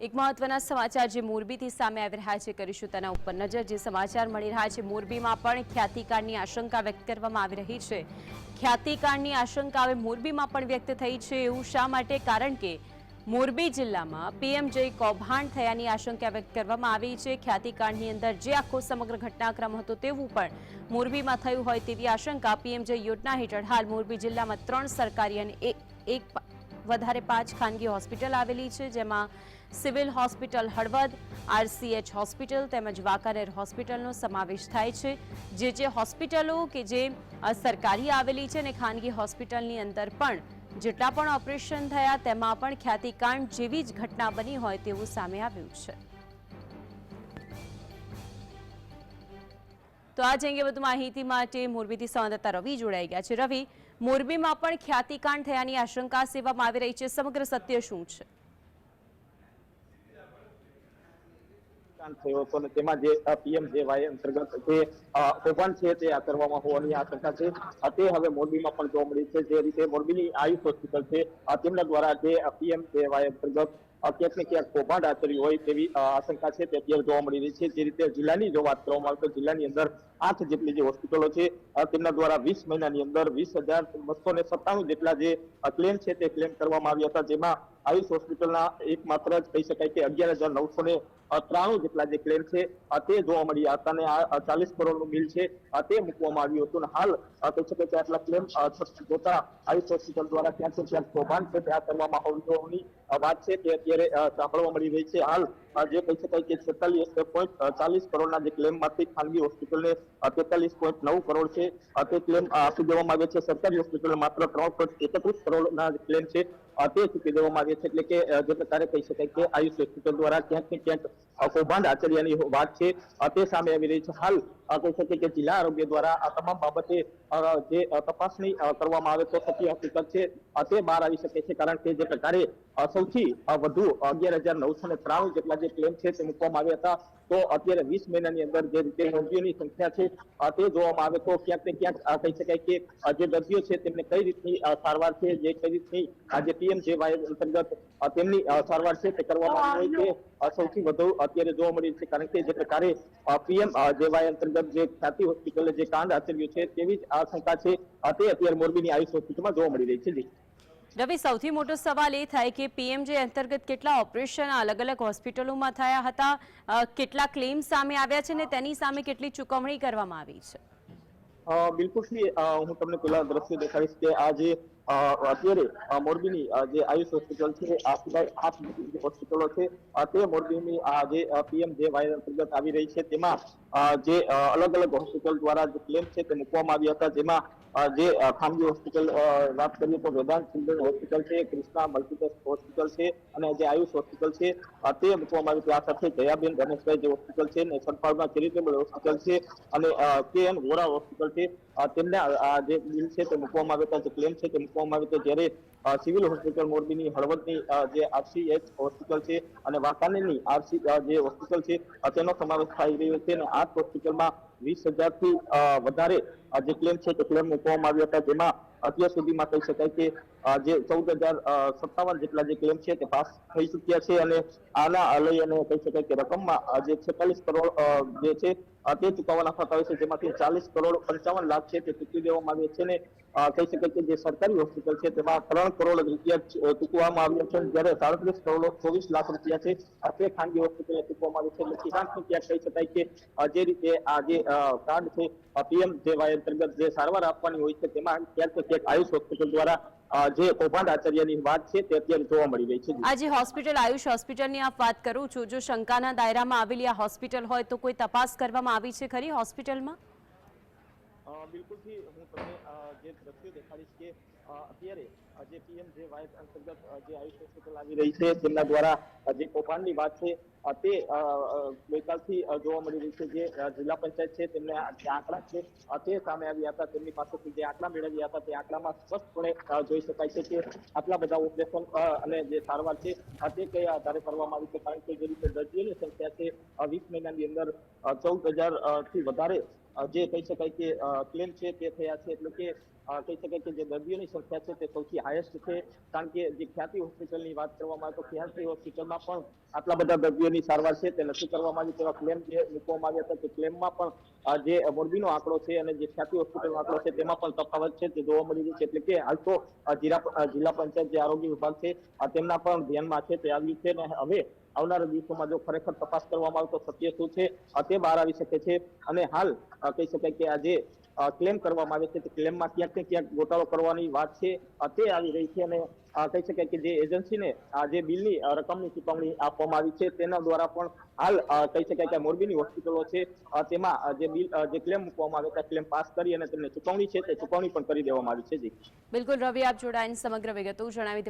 એક મહત્વના સમાચાર જે મોરબીથી સામે આવી રહ્યા છે, કરીશું તેના ઉપર નજર। જે સમાચાર મળી રહ્યા છે, મોરબીમાં પણ ખ્યાતિકાંડની આશંકા વ્યક્ત કરવામાં આવી રહી છે। ખ્યાતિકાંડની આશંકા હવે મોરબીમાં પણ વ્યક્ત થઈ છે। એવું શા માટે? કારણ કે મોરબી જિલ્લામાં પીએમ જય કૌભાંડ થયાની આશંકા વ્યક્ત કરવામાં આવી છે। ખ્યાતિકાંડની અંદર જે આખો સમગ્ર ઘટનાક્રમ હતો તેવું પણ મોરબીમાં થયું હોય તેવી આશંકા પીએમ જય યોજના હેઠળ હાલ મોરબી જિલ્લામાં 3 સરકારી અને એક વધારે 5 ખાનગી હોસ્પિટલ આવેલી છે, જેમાં civil hospital Halvad, RCH hospital તેમજ વાંકાનેર હોસ્પિટલનો સમાવેશ થાય છે। જે હોસ્પિટલો કે જે સરકારી આવેલી છે અને ખાનગી હોસ્પિટલની અંદર પણ જેટલા પણ ઓપરેશન થયા તેમાં પણ ખ્યાતિકાંડ જેવી જ ઘટના બની હોય તેવું સામે આવ્યું છે। તો આ અંગે વધુ માહિતી માટે મોરબીથી સંવાદદાતા રવિ જોડાઈ ગયા છે। રવિ, મોરબીમાં પણ ખ્યાતિકાંડ થયાની આશંકા સેવામાં આવી રહી છે, સમગ્ર સત્ય શું છે? થયો હતો અને તેમાં જે પીએમજેવાય અંતર્ગત જે કૌભાંડ છે તે કરવામાં હોવાની આશંકા છે તે હવે મોરબીમાં પણ જોવા મળી છે। જે રીતે મોરબીની આયુષ હોસ્પિટલ છે તેમના દ્વારા જે પીએમજેવાય અંતર્ગત ક્યાંક ને ક્યાંક કૌભાંડ આચર્યું હોય તેવી આશંકા છે તે અત્યારે જોવા મળી રહી છે। જે રીતે જિલ્લાની જો વાત કરવામાં આવે તો જિલ્લાની અંદર 8 જેટલી જે હોસ્પિટલો છે તેમના દ્વારા 20 મહિનાની અંદર 20,297 જેટલા જે ક્લેમ છે તે ક્લેમ કરવામાં આવ્યા હતા। જેમાં આયુષ હોસ્પિટલના એકમાત્ર જ કહી શકાય કે 11,993 જેટલા જે ક્લેમ છે તે જોવા મળ્યા હતા અને આ 40 કરોડનું બિલ છે તે મૂકવામાં આવ્યું હતું। હાલ કહી શકાય કે આટલા ક્લેમ જોતા આયુષ હોસ્પિટલ દ્વારા ક્યાંક કૌભાંડ છે ત્યાં કરવામાં હોવાની વાત છે તે અત્યારે સાંભળવા મળી રહી છે। હાલ જે કહી શકાય કે 46.40 કરોડના જે ક્લેમમાંથી ખાનગી હોસ્પિટલને 43.9 કરોડ છે તે ક્લેમ આપી દેવામાં આવ્યા છે। સરકારી હોસ્પિટલ માત્ર 3.31 કરોડના ક્લેમ છે તે ચૂકી દેવામાં આવ્યા છે। એટલે કે જે પ્રકારે કહી શકાય કે આયુષ હોસ્પિટલ દ્વારા ક્યાંક ને ક્યાંક કૌભાંડ આચર્યાની વાત છે તે સામે આવી રહી છે। હાલ કહી શકાય કે જિલ્લા આરોગ્ય દ્વારા આ તમામ બાબતે જે તપાસણી કરવામાં આવે તો સત્ય હકીકત છે તે બહાર આવી શકે છે। કારણ કે જે પ્રકારે સૌથી વધુ 11,993 જેટલા જે ક્લેમ છે તે મૂકવામાં આવ્યા હતા તો અત્યારે 20 મહિનાની અંદર જે રીતે દર્દીઓની સંખ્યા છે તે જોવામાં આવે તો ક્યાંક ને ક્યાંક કહી શકાય કે જે દર્દીઓ છે તેમને કઈ રીતની સારવાર છે, જે કઈ રીતની જે પીએમજેવાય અંતર્ગત તેમની સારવાર છે તે કરવામાં આવી હોય તે સૌથી વધુ અત્યારે જોવા મળી છે। કારણ કે જે પ્રકારે પીએમજેવાય અંતર્ગત જે ખ્યાતિ હોસ્પિટલે જે કાંડ આચર્યું છે તેવી જ આશંકા છે તે અત્યારે મોરબીની આયુષ હોસ્પિટલમાં જોવા મળી રહી છે। રવિ, સૌથી મોટો સવાલ એ થાય કે પીએમજે અંતર્ગત કેટલા ઓપરેશન અલગ અલગ હોસ્પિટલોમાં થયા હતા, કેટલા ક્લેમ સામે આવ્યા છે ને તેની સામે કેટલી ચૂકવણી કરવામાં આવી છે? બિલકુલ હું તમને પેલા દ્રશ્ય દેખાડીશ કે આ જે અત્યારે મોરબીની જે આયુષ હોસ્પિટલ છે આ સિવાય 8 જે હોસ્પિટલો છે તે મોરબીની આ જે પીએમજેવાય અંતર્ગત આવી રહી છે તેમાં જે અલગ અલગ હોસ્પિટલ દ્વારા જે ક્લેમ છે તે મૂકવામાં આવ્યા હતા। જેમાં જે ખાનગી હોસ્પિટલ વાત કરીએ તો વેદાંત ચિલ્ડ્રન હોસ્પિટલ છે, કૃષ્ણા મલ્ટીસ્પેશ હોસ્પિટલ છે અને જે આયુષ હોસ્પિટલ છે તે મૂકવામાં આવી છે। આ સાથે દયાબેન રમેશભાઈ જે હોસ્પિટલ છે, નેશનલ ફાર્મા ચેરિટેબલ હોસ્પિટલ છે અને કેએન વોરા હોસ્પિટલ છે તેમને આ જે બિલ છે તે મૂકવામાં આવ્યા હતા, જે ક્લેમ છે તે મૂકવામાં આવ્યા હતા। જ્યારે સિવિલ હોસ્પિટલ મોરબીની હળવદની જે આરસીએચ હોસ્પિટલ છે અને વાંકાનેરની આરસી જે હોસ્પિટલ છે તેનો સમાવેશ થઈ રહ્યો છે અને આ હોસ્પિટલમાં 20,000 થી વધારે જે ક્લેમ છે તે ક્લેમ મૂકવામાં આવ્યા હતા। જેમાં અત્યાર સુધીમાં કહી શકાય કે જે 14,057 જેટલા જે ક્લેમ છે તે પાસ થઈ ચૂક્યા છે અને આના લઈ અને કહી શકાય કે રકમમાં જે 46 કરોડ જે છે તે ચૂકવવાના થતા હોય છે, જેમાંથી 40,55,00,000 છે તે ચૂકવી દેવામાં આવ્યા છે ને કહી શકાય કે જે સરકારી હોસ્પિટલ છે તેમાં 3 કરોડ રૂપિયા ચૂકવવામાં આવ્યા છે, જ્યારે 37,24,00,000 રૂપિયા છે તે ખાનગી હોસ્પિટલે ચૂકવવામાં આવ્યા છે। એટલે ક્યાંક કહી શકાય કે જે રીતે આ જે કાર્ડ છે પીએમજેવાય અંતર્ગત જે સારવાર આપવાની હોય છે તેમાં ક્યાંક આયુષ હોસ્પિટલ દ્વારા જે કૌભાંડ આચર્યાની વાત છે તે અત્યારે જોવા મળી રહી છે। આ જે હોસ્પિટલ આયુષ હોસ્પિટલની આપ વાત કરું છું, જો શંકાના દાયરામાં આવેલી આ હોસ્પિટલ હોય તો કોઈ તપાસ કરવામાં આવી છે ખરી હોસ્પિટલમાં? બિલકુલથી હું તમને જે દ્રશ્યો દેખાડીશ કે અત્યારે જે પીએમજેવાય અંતર્ગત જે આયુષ હોસ્પિટલ આવી રહી છે તેમના દ્વારા જે કૌભાંડની વાત છે તે ગઈકાલથી જોવા મળી રહી છે। જે જિલ્લા પંચાયત છે તેમને જે આંકડા છે તે સામે આવ્યા હતા, તેમની પાસેથી જે આંકડા મેળવ્યા હતા તે આંકડામાં સ્પષ્ટપણે જોઈ શકાય છે કે આટલા બધા ઓપરેશન અને જે સારવાર છે તે કયા આધારે કરવામાં આવી છે। કારણ કે જે રીતે દર્દીઓની સંખ્યા છે 20 મહિનાની અંદર 14,000 થી વધારે જે કહી શકાય કે ક્લેમ છે તે થયા છે। એટલે કે કહી શકાય કે જે દર્દીઓની સંખ્યા છે તે સૌથી હાઈએસ્ટ છે, કારણ કે જે ખ્યાતિ હોસ્પિટલની વાત કરવામાં આવે તો ખ્યાતિ હોસ્પિટલમાં પણ આટલા બધા દર્દીઓની સારવાર છે તે નથી કરવામાં આવી તેવા ક્લેમ જે મૂકવામાં આવ્યા હતા તે ક્લેમમાં પણ જે મોરબીનો આંકડો છે અને જે ખ્યાતિ હોસ્પિટલનો આંકડો છે તેમાં પણ તફાવત છે તે જોવા મળી રહ્યું છે. એટલે કે હાલ તો જિલ્લા પંચાયત જે આરોગ્ય વિભાગ છે તેમના પણ ધ્યાનમાં છે તે આવ્યું છે અને હવે આવનારા દિવસોમાં જો ખરેખર તપાસ કરવામાં આવે તો સત્ય શું છે તે બહાર આવી શકે છે. અને હાલ કહી શકાય કે આ જે ક્લેમ કરવામાં આવે છે તે ક્લેમમાં ક્યાંક ને ક્યાંક ગોટાળો કરવાની વાત છે તે આવી રહી છે. અને કહી શકાય કે જે એજન્સીને આ જે બિલની રકમની ચૂકવણી આપવામાં આવી છે તેના દ્વારા પણ હાલ કહી શકાય કે મોરબીની હોસ્પિટલો છે તેમાં જે બિલ જે ક્લેમ મૂકવામાં આવે છે ક્લેમ પાસ કરી અને તેમને ચૂકવણી છે તે ચૂકવણી પણ કરી દેવામાં આવી છે. જી બિલકુલ રવિ, આપ જોડાઈને સમગ્ર વિગતો જણાવી.